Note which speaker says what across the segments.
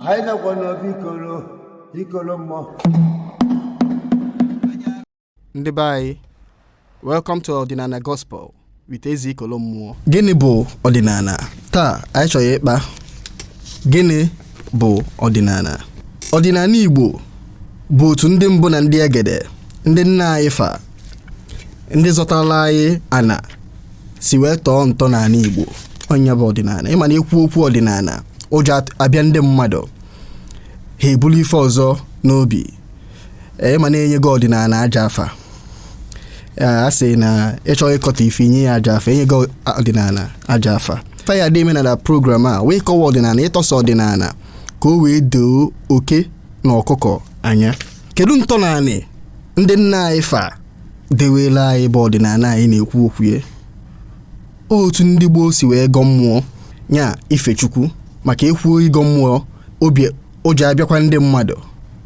Speaker 1: anyị nakwa n'obi ikolo mmụọ.
Speaker 2: Ndị be anyị, welcome to Odinani Gospel with Ezi Ikolo Mmụọ. Gịnị bụ ọdịnala? Taa anyị chọrọ ịkpa gịnị bụ ọdịnala? Ọdịnala Igbo bụ otu ndị mbụ na ndị egede, ndị nna anyị fa, ndị zọtara anyị ana si wee tọọ ntọ n'ala Igbo. Onye bụ ọdịnala. Ịma na ekwu okwu ọdịnala, ụjọ abịa ndị mmadụ, ha ebulu ife ọzọ n'obi. Ịma na-enye gị ọdịnala aja afa. A sị na ịchọ ịkọta ife inye ya aja afa, enye gị ọdịnala aja afa. Faya dị eme na program a wee kọwa ọdịnala, ịtọsa ọdịnala ka o wee doo oke na ọkụkọ anya. Kedu ntọnaanị ndị nna anyị fa dewela anyị bụ ọdịnala anyị na-ekwu okwu ya? Otu ndị gboo si wee gọ mmụọ nya ife Chukwu, maka ekwuo ịgọ mmụọ obi ụjọ abịakwa ndị mmadụ,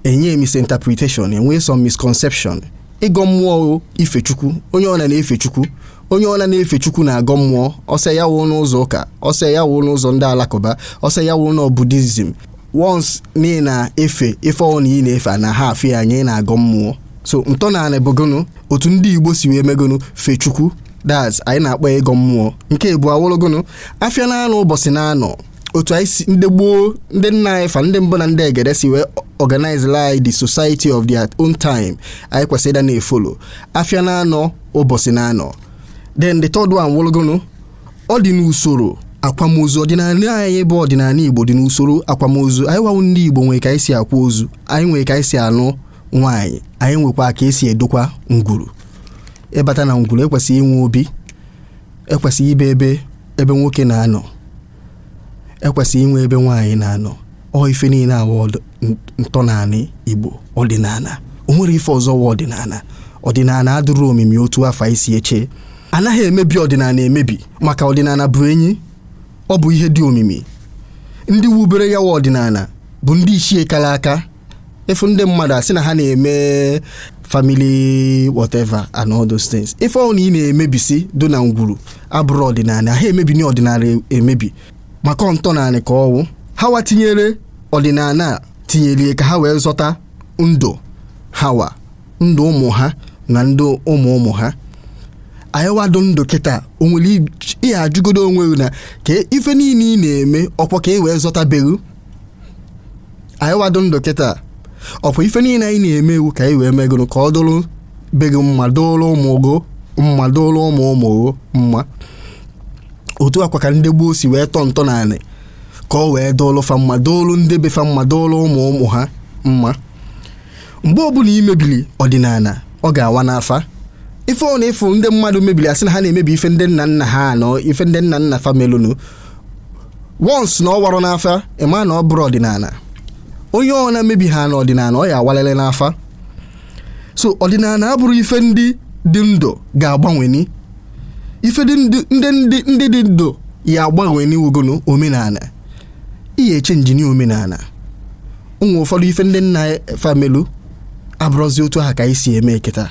Speaker 2: enye misinterpretation, enwe some misconception. Ịgọ mmụọ ife Chukwu, onye ọna na-efe Chukwu, onye ọna na-efe Chukwu na-agọ mmụọ, ọsọ ya wụ n'ụzọ ụka, ọsọ ya wụ n'ụzọ ndị alakụba, ọsọ ya wụ na Buddhism. Once ni na efe ọ na ị na-efe na ha afị anyị na-agọ mmụọ. So ntọnaanị bụgonu otu ndị Igbo si wee megonu fe Chukwu, that's anyị na-akpọ ịgọ mmụọ. Nke ebu awologonu afịa na-anọ ụbọchị na-anọ, otu anyị si ndị gboo, ndị nna anyị fa, ndị mbụ na ndị egede si wee organize like the society of their own time. Anyị kwesịrị na-efolo afịa na-anọ ụbọchị na-anọ. Then the third one wologonu, ọ dị n'usoro akwamozu. Ọdịnala anyị bụ ọdịnala Igbo dị n'usoro akwamozu. Anyị wawu ndị Igbo nwere ka anyị si akwa ozu, anyị nwere ka anyị si anụ nwaanyị, anyị nwekwa ka esi edokwa ngwuru. Ịbata na ngwuru ekwesịghị inwe obi, ekwesịghị ibe ebe nwoke na-anọ, ekwesịghị inwe ebe nwaanyị na-anọ. Ọ ife niile awụ ntọnaanị Igbo ọdịnala. O nwere ife ọzọ wụ ọdịnala. Ọdịnala adịrọ omimi otu afọ isi eche. Anaghị emebi ọdịnala emebi, maka ọdịnala bụ enyi, ọ bụ ihe dị omimi. Ndị wubere ya wụ ọdịnala bụ ndị ichie kala aka. Efu ndị mmadụ asị na ha na-eme family whatever and all those things. Ife ọ na ị na-emebisi do na ngwuru abụrụ ọdịnala. Ha emebi ni ọdịnala emebi, maka ntọnaanị ka ọwụ. Ha wa tinyere ọdịnala tinyere ka ha wee zọta ndụ hawa, ndụ ụmụ ha na ndụ ụmụ ha. Anyị wado ndụ kịta, o nwere ihe ajụgodo onwe na ka ife niile ị na-eme ọkwa ka e wee zọta beru. Anyị wado ndụ kịta, ọkwa ife niile anyị na-eme ewu ka anyị wee megoro ka ọ dụrụ beru mma, dụrụ ụmụ mma, dụrụ ụmụ mma. Otu akwa ka ndị gboo si wee tọ ntọnaanị ka ọ wee dụrụ fa mma, dụrụ ndị be fa mma, dụrụ ụmụ ha mma. Mgbe ọbụla imebili ọdịnala, ọ ga-awa n'afa. Ife ọ na-efu ndị mmadụ mebili asị na ha na-emebi ife ndị nna nna ha anọ, ife ndị nna nna fa melụnụ. Once na ọ warọ n'afa, ịma na ọ bụrụ ọdịnala. Onye ọ na-emebi ha n'ọdịnala, ọ ya awalele n'afa. So ọdịnala abụrụ ife ndị dị ndụ ga-agbanweni. Ife ndị dị ndụ ya agbanweni wugonu omenala. Ihe echenji ni omenala. Ụmụ ụfọdụ ife ndị nna fa melụ abụrụzi otu ha ka anyị si eme kịta.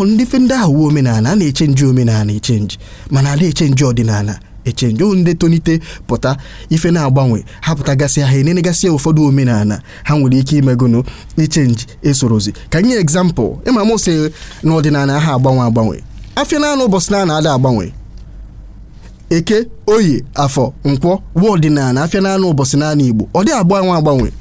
Speaker 2: Ndị ife ndị ahụ omenala, a na-echenji omenala echenji, mana a na-echenji ọdịnala echenji. Ndị tonite pụta ife na-agbanwe, ha pụtagasị ha enenegasị ụfọdụ omenala ha nwere ike imegonu ichenji esorozi. Ka nye example, ịma mụ sị na ọdịnala ha agbanwe. Afịa na-anọ ụbọchị na ada agbanwe. Eke, Oye, Afọ, Nkwọ wụ ọdịnala. Afịa na-anọ ụbọchị na Igbo ọ dị agbanwe,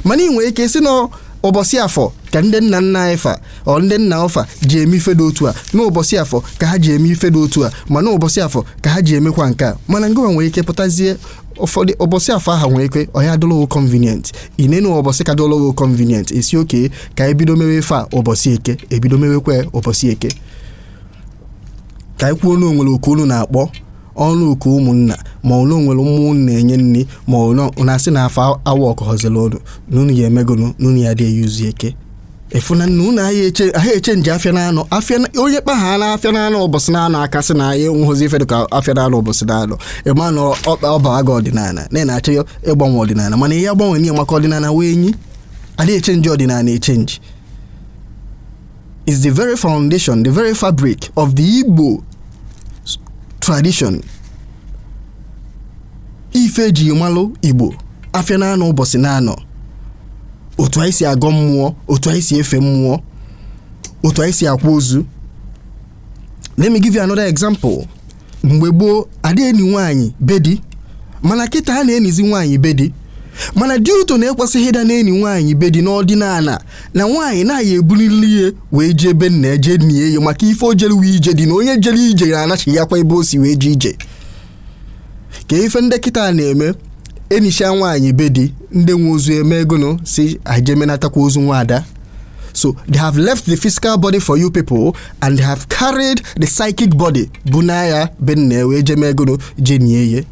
Speaker 2: mana ị nwere ike si na ụbọchị Afọ ka ndị nna nna efa ọ ndị nna ọfa ji eme ife dị otu a, n'ụbọchị Afọ ka ha ji eme ife dị otu a, ma n'ụbọchị Afọ ka ha ji emekwa nke a. Mana ngwa nwere ike pụtazie ụfọdụ ụbọchị Afọ aha nwere ike ọ ya dụlụ convenient. Inenu ụbọchị ka dụlụ convenient, esi oke ka ebido mewe ife a ụbọchị Eke, ebido mewekwe ụbọchị Eke. Ka anyị kwuo na onwere oku unu na-akpọ ọnụ oku ụmụnna, ma ọ nwere mmụọ na-enye nri, ma ọ na-asị na afọ awa ọkọhọzila ọdụ n'unu ya emegonu, n'unu ya dị eyuzi Eke. Efuna n'unu aha echenji afịa na-anọ. Onye kpa ha na afịa na-anọ ụbọchị na-anọ akasị na anyị nwụzi ife dị ka afịa na-anọ ụbọchị na-anọ. Ịma na ọba aga ọdịnala na-achọ ịgbanwe ọdịnala, mana ihe agbanwe n'ihe maka ọdịnala wee enyi. Ada echenji ọdịnala echenji is the very foundation, the very fabric of the Igbo tradition. Ife ji malụ Igbo afịa na-anọ ụbọchị na-anọ, otu anyị si agọ mmụọ, otu anyị si efe mmụọ, otu anyị si akwa ozu. Let me give you another example. Mgbe gboo adị eni nwaanyị bedi, mana kịta a na-enizi nwaanyị bedi. Mana dị ụtọ na-ekwesịghị ịda na-eni nwaanyị bedi n'ọdịnala na nwaanyị na-aya ebulili ihe wee jee ebe nna eje nie ya maka ife o jere ije dị na onye jere ije na-anachi ya kwa ebe o si wee je ije. Ka ife ndị kịta na-eme enisha nwaanyị bedi, ndị nwe ozu eme ego si ajemenatakwa ozu nwaada. So they have left the physical body for you people and they have carried the psychic body bunaya benne wee jeme ego jenie ye.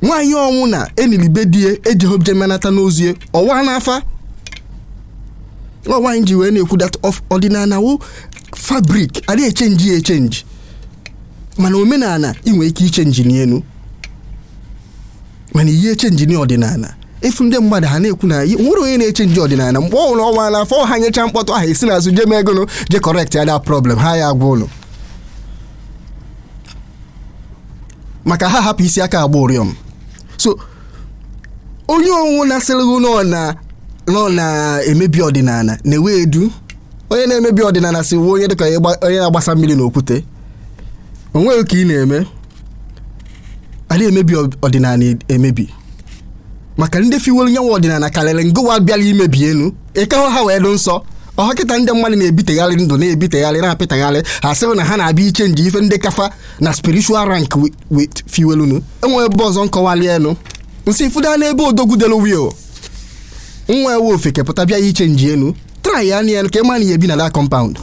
Speaker 2: Nwaanyị ọnwụ na enili bedie ejehob jemenata n'ozie ọwa n'afa. Nwaanyị ji wee na-ekwu that of ọdịnala wo fabric adị echenji. Mana omenala inwe ike ichenji n'enu. Mana ihe echenji n'ọdịnala. Ifu ndị mmadụ ha na-ekwu na nwere onye na-echenji ọdịnala mgbe ọnwụrụ ọnwa n'afọ ha nyecha mkpọtụ ahụ esi n'azụ jeme ego je correct ya that problem ha ya agwa ụlọ. Maka ha hapụ isi aka agba ụrịọm. So onye ọnwụ na-asịrịghị nọ na emebi ọdịnala na-ewe edu. Onye na-emebi ọdịnala si onye dịka onye na-agbasa mmiri n'okwute. Onweghị ka ị na-eme. A na-emebi ọdịnala emebi. Maka ndị fiwelu nyanwa ọdịnala karịrị ngụwa bịara imebi enu. Ịkahụ ha wee dị nsọ. Ọha kịta ndị mmadụ na-ebitegharị ndụ na-apịtagharị ha sịrị na ha na-abịa ichenji ife ndị kafa na spiritual rank with fiwelunu. Enwe ebe ọzọ nkọwali enu nsị ifuda n'ebe odogwudelu wio nwa ewe ofe kepụta bịa ichenji enu. Try ya enu ka ịma na ihe ebi na that compound.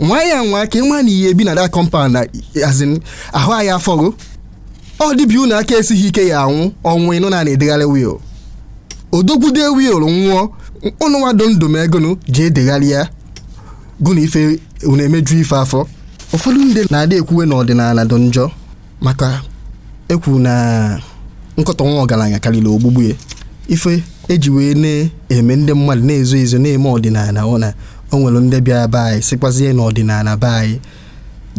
Speaker 2: Nwa ya nwa ka ịma na ihe ebi na that compound na azin ahụ anyị afọgo. Ọ dịbi unu aka esighị ike ya anwụ ọnwụ ịnụ na-edegharị wio. Odogwude wio nwụọ ụnụ nwadọ ndụ m ego jee edegharị ya gụ na ife unu emeju ife afọ. Ụfọdụ ndị na-adị ekwuwe na ọdịnala dị njọ maka ekwu na nkọtọ nwa ọgaranya karịrị ogbugbu ya. Ife eji wee na-eme ndị mmadụ na-ezo ezo na-eme ọdịnala ọ na o nwere ndị bịa be anyị sikwazie na ọdịnala be anyị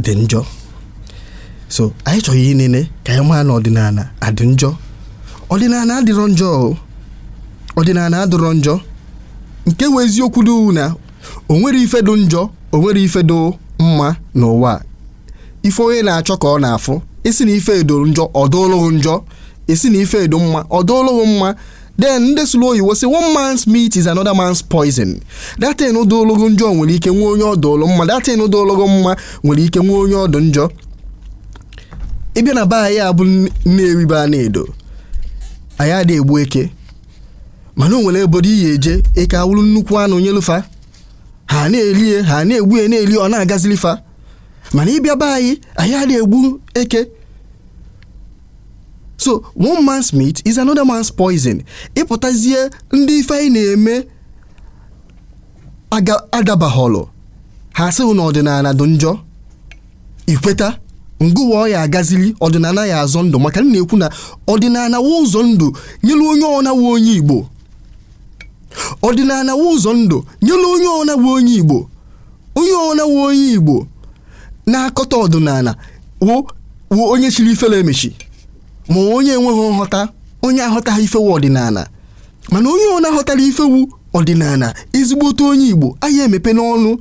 Speaker 2: dị njọ. So anyị chọrọ inene ka anyị maa na ọdịnala adị njọ. Ọdịnala adịrọ njọ. Ọdịnala adịrọ njọ. Nke wee eziokwu dị na o nwere ife dị njọ, o nwere ife dị mma n'ụwa. Ife onye na-achọ ka ọ na-afụ. Isi na ife edo njọ ọ dụlụghị njọ. Isi na ife edo mma ọ dụlụghị mma. Then ndị sụrụ oyibo sị one man's meat is another man's poison. That thing ụdụlụghị njọ nwere ike nwe onye ọdụlụ mma. That thing ụdụlụghị mma nwere ike nwe onye ọdụ njọ. Ịbịa na baa ya bụ na-eribe a na-edo. Anyị adị egbu eke. Mana o nwere ebodo ihe eje eke awụrụ nnukwu anụ nyelufa. Ha na-elie, ha na-egbu ya na-eli ọ na-agazilifa. Mana ịbịa be anyị adị egbu eke. So one man's meat is another man's poison. Ịpụtazie ndị ife anyị na-eme adabahọlụ. Ha sị na ọdịnala dị njọ. Ikweta ngụwa ya agazili ọdịnala ya azọ ndụ maka na-ekwu na ọdịnala wụ ụzọ ndụ nyelu onye ọna wụ onye Igbo. Ọdịnala wụ ụzọ ndụ nyelu onye ọna wụ onye Igbo. Onye ọna wụ onye Igbo na-akọta ọdịnala wụ onye chiri ifele emechi ma onye enweghị nghọta, onye aghọtaghị ifewu ọdịnala. Mana onye ọna ghọtara ifewu ọdịnala ezigbo otu onye Igbo anyị emepe n'ọnụ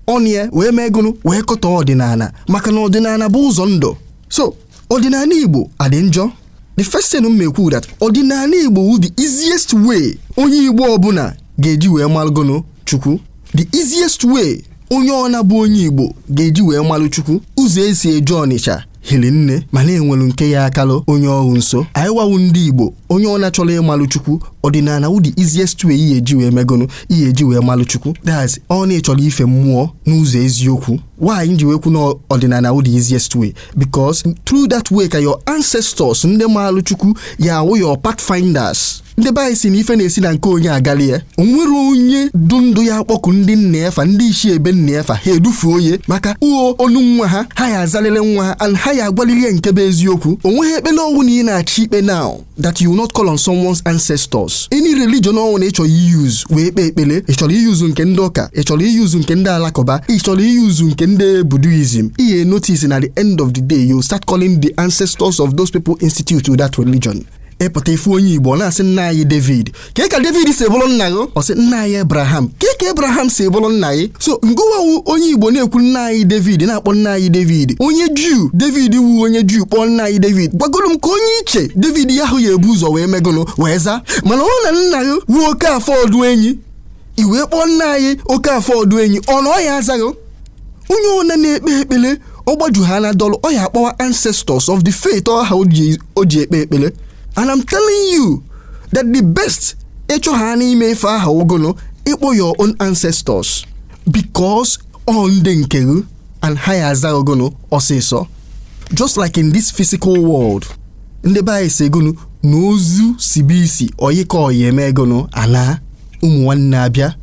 Speaker 2: ọnịa wee megụnụ wee kọta ọdịnala maka na ọdịnala bụ ụzọ ndụ. So ọdịnala Igbo adị njọ. The first thing m ekwu that ọdịnala Igbo wụ the easiest way onye Igbo ọbụla ga-eji wee malụgụnụ Chukwu. The easiest way onye ọna bụ onye Igbo ga-eji wee malụ Chukwu. Ụzọ esi eje Ọnịcha hili nne ma na-enwelu nke ya akalụ onye ọhụ nso. Anyị wawu ndị Igbo onye ọ na-achọrọ ịmalụ Chukwu ọdịnala wụ the easiest way ihe eji wee megụnụ ihe eji wee malụ Chukwu. That's ọ na-echọrọ ife mmụọ n'ụzọ eziokwu. Why nji wee kwu na ọdịnala wụ the easiest way? Because through that way ka your ancestors ndị malụ Chukwu ya wụ your pathfinders. Ndị baị si na ife na-esi na nke onye agali ya. O nwere onye du ndụ ya akpọkụ ndị nna efa ndị isi ebe nna efa ha edufuo ye maka onu nwa ha ya azalele nwa ha and ha ya agwalili nke bụ eziokwu. O nweghị ekpele ọnwụ na ị na-achị ikpe now that you will not call on someone's ancestors. Any religion ọnwụ na ị chọrọ use wee kpe ekpele. Ị chọrọ use nke ndị ụka, ị chọrọ use nke ndị alakụba, ị chọrọ use nke ndị Buddhism. Ihe notice na the end of the day you start calling the ancestors of those people institute to that religion. ịpụta ifu onye Igbo na-asị nna anyị David ka David si bụrụ nna gị ọ sị nna anyị Abraham ka Abraham si bụrụ nna gị so ngụwa onye Igbo na-ekwu nna anyị David na-akpọ nna anyị David onye Juu David wu onye Juu kpọọ nna anyị David gwagoro m ka onye iche David ya ahụ ya ebu ụzọ wee megụnụ wee zaa mana ọ na nna gị wuo oke afọ ọdụ enyi iwee kpọọ nna anyị oke afọ ọdụ enyi ọ na ọ ya azaghị onye ọna na-ekpe ekpele ọgbaju ha na dọlụ ọ ya akpọwa ancestors of the faith ọha o ji ekpe ekpele. And I'm telling you that the best echo ha n'ime ife aha ogono ikpo your own ancestors because on the nkeru and ha aza ogono osiso. Just like in this physical world ndị bayi segonu n'ozu sibisi oyika oyeme egono ana ụmụ nwanne abịa.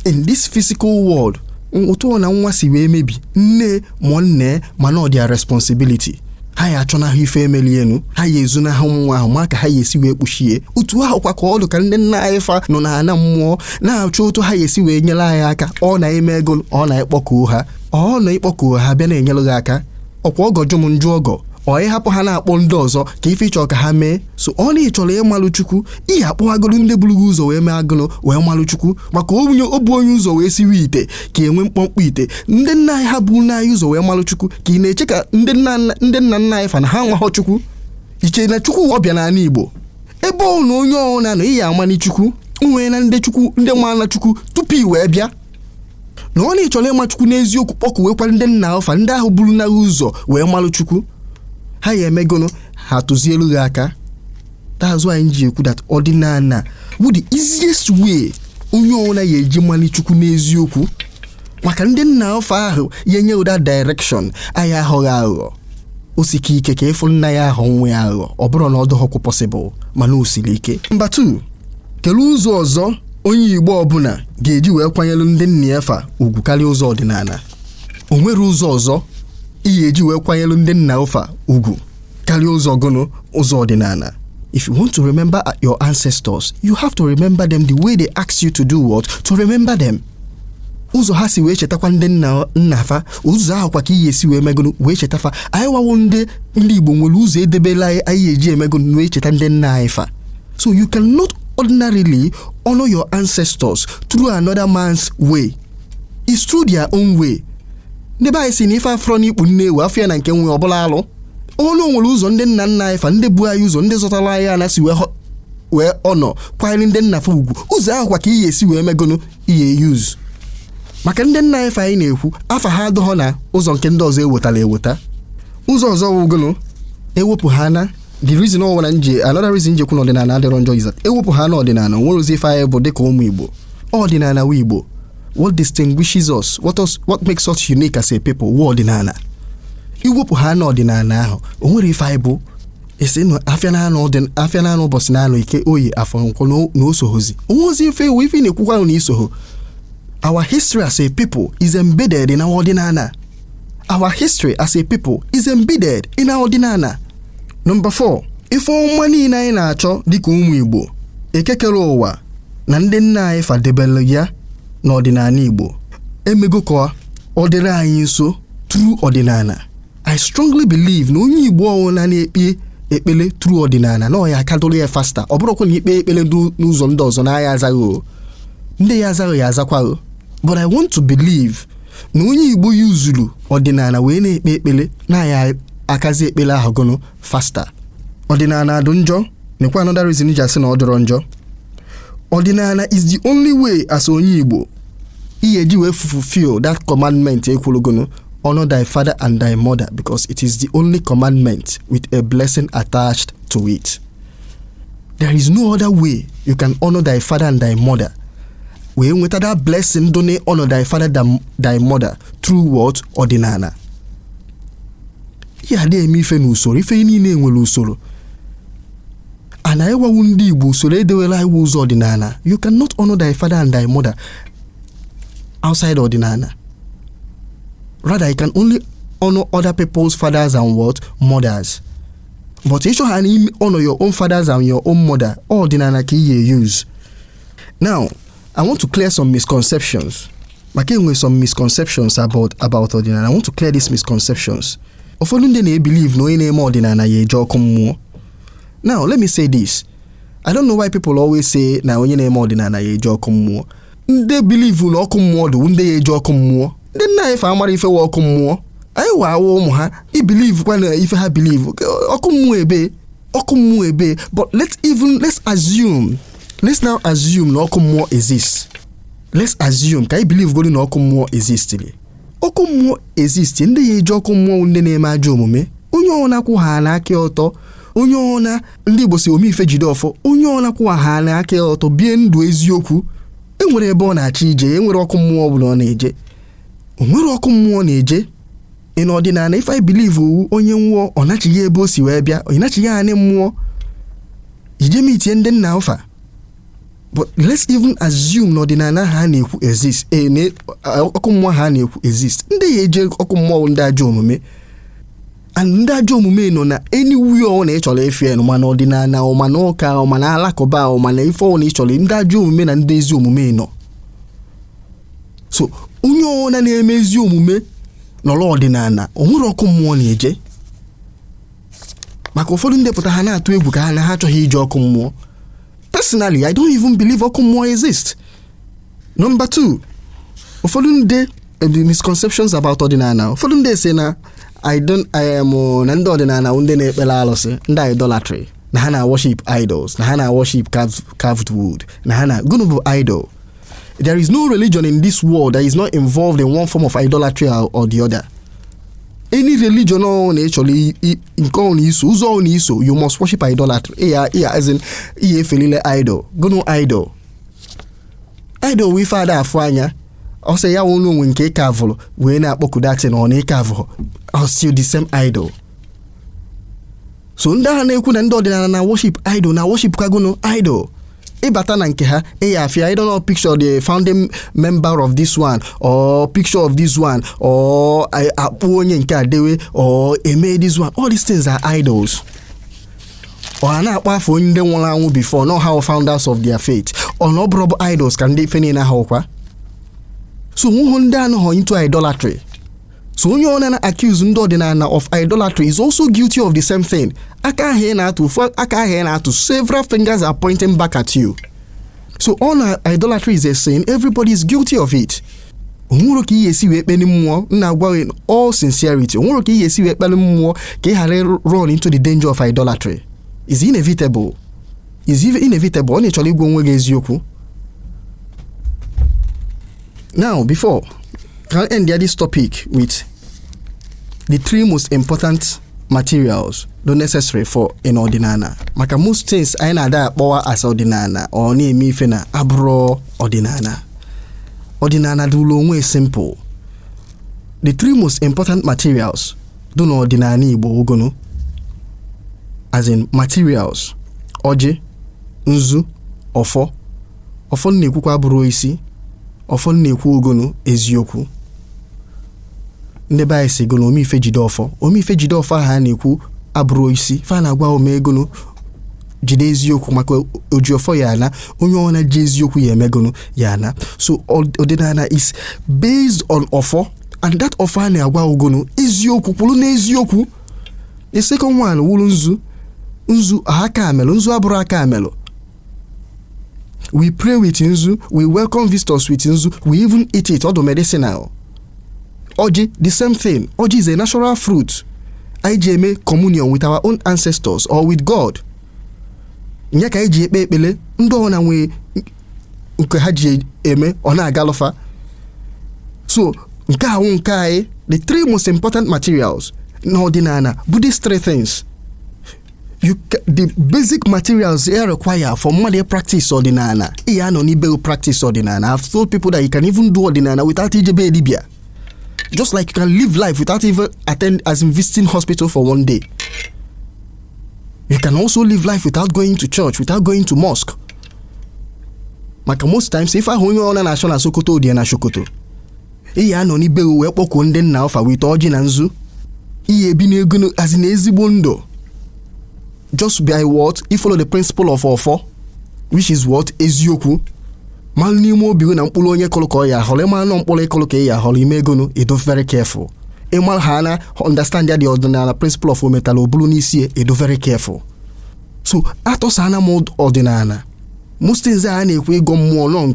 Speaker 2: In this physical world otu na nwa si wee mebi nne ma nne mana ọ dia responsibility ha ya achọ na ha ife emelienu ha ya ezu na ha nwa ahụ maka ha ya esi wee kpuchie otu ahụ kwa ka ọdụ ka ndị nna anyị fa nọ na ana mmụọ na-achọ otu ha ya esi wee nyere anyị aka ọ na-eme ego ọ na-ekpọkuo ha ọ na-ekpọkuo ha bịa na-enyere gị aka ọkwa ọgọ jụ m njụ ọgọ ọ ịhapụ ha na-akpọ ndị ọzọ ka ife ịchọ ka ha mee so ọ na-ịchọrọ ịmalụ Chukwu ihe akpọghagoro ndị buru gị ụzọ wee mee agụnụ wee malụ Chukwu maka obu onye ụzọ wee siwe ite ka enwe mkpọmkpọ ite ndị nna anyị ha bụ nna anyị ụzọ wee malụ Chukwu ka ị na-eche ka ndị nna nna anyị fa na ha nwaghọ Chukwu iche na Chukwu ọbịa n'ala Igbo ebe ọ na onye ọrụ na ihe amani Chukwu nwee na ndị Chukwu ndị nwana Chukwu tupu i wee bịa na ọ na-ịchọrọ ịma Chukwu n'eziokwu kpọkuwekwa ndị nna ọfa ndị ahụ buru na ụzọ wee malụ Chukwu ha ya emegono ha tụzielu gị aka. That's why nji ekwu that ọdịnala bụ the easiest way onye ọbụla ya eji mali Chukwu n'eziokwu maka ndị nna ọfa ahụ ya enye ụda direction aya aghọghị aghụghọ osike ike ka ịfụ nna ya ahụ nwe aghụghọ ọ bụrụ na ọ dịghọkwu possible mana o siri ike. Number 2, kelee ụzọ ọzọ onye Igbo ọbụla ga-eji wee kwanyelu ndị nna ya fa ugwu karịa ụzọ ọdịnala. O nwere ụzọ ọzọ ihe eji wee kwanyelu ndị nna ụfa ugwu karịa ụzọ gono ụzọ ọdịnala. If you want to remember your ancestors, you have to remember them the way they asked you to do what? To remember them. Ụzọ ha si wee chetakwa ndị nna fa ụzọ ahụ kwa ka ihe esi wee megono wee chetafa anyị wawo ndị Igbo nwere ụzọ edebela anyị eji emegono wee cheta ndị nna anyị fa. So you cannot ordinarily honor your ancestors through another man's way. It's through their own way. Ndị be anyị si na ife afro n'ikpu nne ewu afọ ya na nke nwe ọbụla alụ ọnụ nwere ụzọ ndị nna nna anyị fa ndị bụ anyị ụzọ ndị zọtara anyị a na-si wee ọnọ kwanyere ndị nna fa ugwu ụzọ ahụ kwa ka ihe esi wee megono ihe use maka ndị nna anyị fa anyị na-ekwu afa ha adọghọ na ụzọ nke ndị ọzọ eweta ụzọ ọzọ wụgono ewepụ ha na the reason another reason nje kwu n'ọdịnala adịrọ njọ is that ewepụ ha na ọdịnala nwere ozi ife anyị bụ dịka ụmụ Igbo ọdịnala wụ Igbo. What distinguishes us? What makes us unique as a people? Ọdịnala. Iwepụ ha na ọdịnala ahụ o nwere ife anyị bụ esi na afịa na anụ ụbọchị na anụ ike oyi afọ nkwọ na osohozi onwezi ife ewu ife na-ekwukwa na isoho. Our history as a people is embedded in our ọdịnala. Our history as a people is embedded in our ọdịnala. Number 4, ife ọma niile anyị na-achọ dịka ụmụ Igbo ekekere ụwa na ndị nna anyị fadebele ya n'ọdịnala Igbo emego ka ọ dịrị anyị nso through ọdịnala. I strongly believe na onye Igbo ọwụla na-ekpe ekpele through ọdịnala na ọ ya akadoro ya faster ọ bụrụkwa na ikpe ekpele n'ụzọ ndị ọzọ na ya azaghị ndị ya azaghị ya azakwaghị. But I want to believe na onye Igbo yuzuru ọdịnala wee na-ekpe ekpele na ya akazi ekpele ahụ gono faster. Ọdịnala adụ njọ nekwa another reason iji asị na ọ dịrọ njọ. Ọdịnala is the only way as onye Igbo ihe ji wee fulfill that commandment ekwulogono honor thy father and thy mother because it is the only commandment with a blessing attached to it. There is no other way you can honor thy father and thy mother. Wee nweta that blessing don't honor thy father thy mother through what? Ọdịnala. Ihe adịghị eme ife n'usoro ife niile nwere usoro. Ana ewawu ndị Igbo usoro edewela iwu ụzọ ọdịnala. You cannot honor thy father and thy mother outside ọdịnala. Rather, you can only honor other people's fathers and what? Mothers. But you should honor your own fathers and your own mother. Ọdịnala ka you use. Now, I want to clear some misconceptions. With some misconceptions about ọdịnala. I want to clear these misconceptions. Ụfọdụ ndị na-believe na onye na-eme ọdịnala ya eje ọkụ mmụọ. Now, let me say this. I don't know why people always say na onye na-eme ọdịnala ya eje ọkụ mmụọ. Ndị believe na ọkụ mmụọ dị ndị ya eje ọkụ mmụọ. Ndị nna ife amara ife wa ọkụ mmụọ. Anyị wa awa ụmụ ha i believe kwa na ife ha believe. Ọkụ mmụọ ebe. But let's now assume na ọkụ mmụọ exists. Let's assume ka I believe go na ọkụ mmụọ exists. Ọkụ mmụọ exists ndị ya eje ọkụ mmụọ ndị na-eme ajọ omume. Onye ọna kwụ ha n'aka ọtọ. Onye ọna ndị Igbo si ome ife jide ọfọ. Onye ọna kwụ ha n'aka ọtọ bie ndụ eziokwu. Enwere ebe ọ na-achị ije, enwere ọkụ mmụọ ọbụla ọ na-eje. Onwere ọkụ mmụọ na-eje. In ọdịnala, if I believe onye nwụọ ọ nachighị ebe o si wee bịa, ọ nachighị anị mmụọ. Ije m itie ndị nna ụfa. But let's even assume na ọdịnala ha na-ekwu exist. Ọkụ mmụọ ha na-ekwu exist. Ndị ya eje ọkụ mmụọ ndị ajọ omume. And ndị ajọ omume nọ na anywhere ọ na-echọrọ efe ma na ọdịnala ma na ụka ma na alakụba ma na ife ọ na-echọrọ ndị ajọ omume na ndị ezi omume nọ. So onye ọna na-eme ezi omume n'ọlụ ọdịnala o nwere ọkụ mmụọ na-eje. Maka ụfọdụ ndị pụta ha na-atụ egwu ka ha achọghị ije ọkụ mmụọ. Personally, I don't even believe ọkụ mmụọ exist. Number 2, ụfọdụ ndị the misconceptions about ọdịnala. Ụfọdụ ndị sị na na ndị ọdịnala ndị na-ekpere alụsị, ndị idolatry, na ha na-worship idols, na ha na-worship carved wood, na ha na-gụnụ bụ idol. There is no religion in this world that is not involved in one form of idolatry or the other. Any religion actually you must worship idolatry. As in felile idol. Go idol. Idol we father afanya. Or say ya won't know when ke carvel we na akpoku that on a carvel. Or still the same idol. So nda na ekwu na ndị ọdịnala na worship idol na worship kagono idol. Ibata na nke ha I don't know picture the founding member of this one or picture of this one or akpu onye nke adewe or eme this one. All these things are idols. Or na akpa afọ ndị nwụrụ anwụ before, not how founders of their faith. Or no brobo idols can dey feni na ha kwa. So who ndị anọ into idolatry. So onye ọ na accuse ndị ọdịnala of idolatry is also guilty of the same thing. Aka ahịa na-atụ, several fingers are pointing back at you. So all idolatry is a sin. Everybody is guilty of it. Onwere ka ihe esi wee kpeli mmụọ na agwa in all sincerity. Onwere ka ihe esi wee kpeli mmụọ ka ghara run into the danger of idolatry. Is inevitable. Ọ na-echọrọ igwe onwe gị eziokwu. Now, before can end this topic with the 3 most important materials necessary for in ọdịnala. Maka most things anyị na-ada akpọwa as ọdịnala ọ na-eme ife na abụrụ ọdịnala. Ọdịnala dị ụlọ onwe simple. The 3 most important materials do n'ọdịnala Igbo ogono. As in materials. Ọjị, nzu, ọfọ. Ọfọ na-ekwukwa abụrụ isi. Ọfọ na-ekwu ogono eziokwu. Ndị baị si gono omi ife jide ọfọ ha na-ekwu abụrụ isi fa na-agwa ome gono jide eziokwu maka oji ọfọ ya na onye ọ na-eji eziokwu ya emegono ya na. So ọdịnala is based on ọfọ, and that ọfọ a na-agwa ogono eziokwu kwuru na eziokwu. The second one wuru nzu aka amelo, nzu abụrụ aka amelo. We pray with nzu, we welcome visitors with nzu, we even eat it, all the medicinal. Oji, the same thing. Oji is a natural fruit. Ije make communion with our own ancestors or with God. Nyaka ije ekpele ndo ona nwe nke ha ji eme ona agalofa. So, nke ahụ nke anyị, the 3 most important materials n'ọdịnala bụ these 3 things. The basic materials you require for mmadụ practice ọdịnala. Iya no nibe practice ọdịnala. I've told people that you can even do ọdịnala without ijebe dibia. Just like you can live life without even visiting hospital for one day. You can also live life without going to church, without going to mosque. Maka most times, if I onye ona na shona Sokoto di na Sokoto. Iya no ni be we kpoko ndị nna ofa with ọjị na nzu. Iye bi na ego as in ezigbo ndụ. Just by what? If follow the principle of ofo, which is what? Eziokwu. Mal n'ime obi na mkpụrụ onye koloko ya hole mal no mkpụrụ koloko ya hole imegonu, you do very careful. Emal hana understand the ordinary principle of metal obulu n'isi, you do very careful. So atọsana m ọdịnala. Most things a na-ekwe ịgọ mmụọ nọ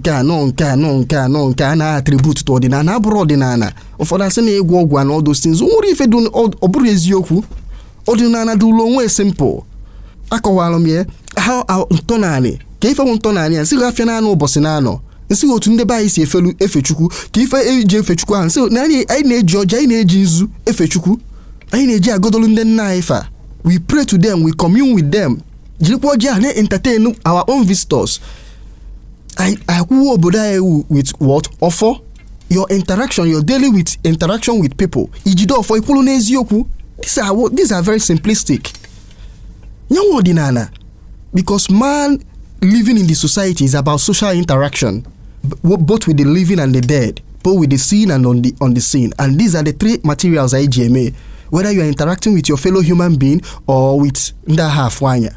Speaker 2: nke a na-attribute to ọdịnala abụrụ ọdịnala. Ụfọdụ asị na ịgwọ ọgwụ na all those things. O nwere ife dị ọ bụrụ eziokwu. Ọdịnala dị ụlọ onwe simple. Akọwalụ m ya ha ntọnanị ka ife bụ ntọnanị ya nsị gafịa na anụ ụbọchị na anọ nsị otu ndị be anyị si efe Chukwu ka ife eji efe Chukwu ahụ nsị na anyị na-eji ọja, anyị na-eji nzu efe Chukwu, anyị na-eji agodolu ndị nna anyị fa. We pray to them, we commune with them. Jirikwa ọjị a na-entertain our own visitors. Akwụwa obodo anyị with what? Ọfọ. Your daily interaction with people. Ijide ọfọ ikwulu n'eziokwu. These are very simplistic. Nyanwa ọdịnala. Because man living in the society is about social interaction, both with the living and the dead, both with the seen and on the scene. And these are the three materials IGMA. Whether you are interacting with your fellow human being or with nda half wanya.